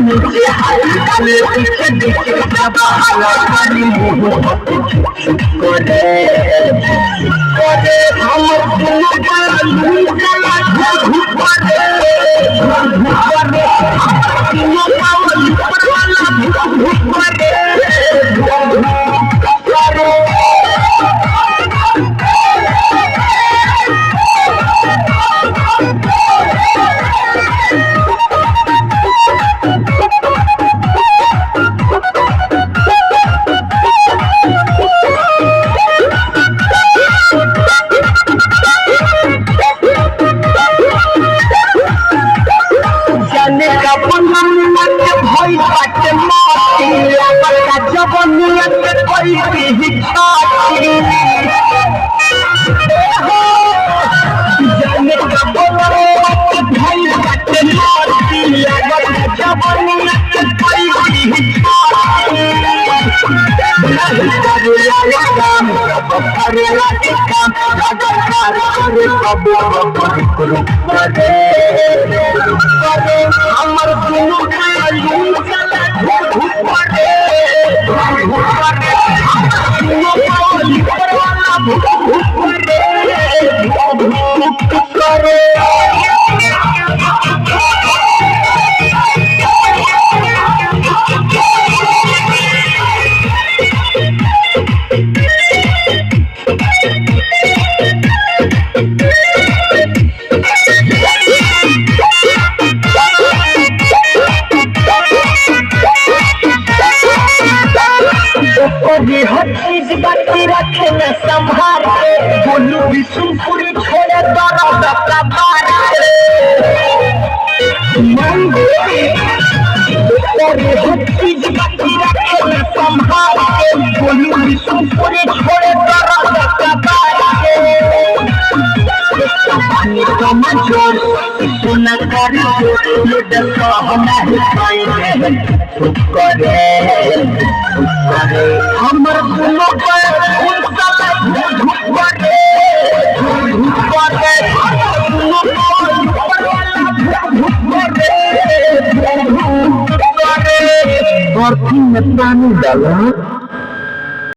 नीचे हाय डाले पीछे नीचे जब हला करी मुंह करे करे हमर दुनु बालू चला धूप करे तीनों पावल ऊपर वाला धूप करे हमर दुनु बालू चला धूप करे तीनों पावल ऊपर वाला धूप करे हर चीज बाकी रखे न संभाल के बोलू विष्णुपुरी छोड़े दर्द का मार हर चीज बाकी रखे न संभाल के बोलू विष्णुपुरी छोड़े दर्द का मार सुना कर हमर दुनो पानी डाला।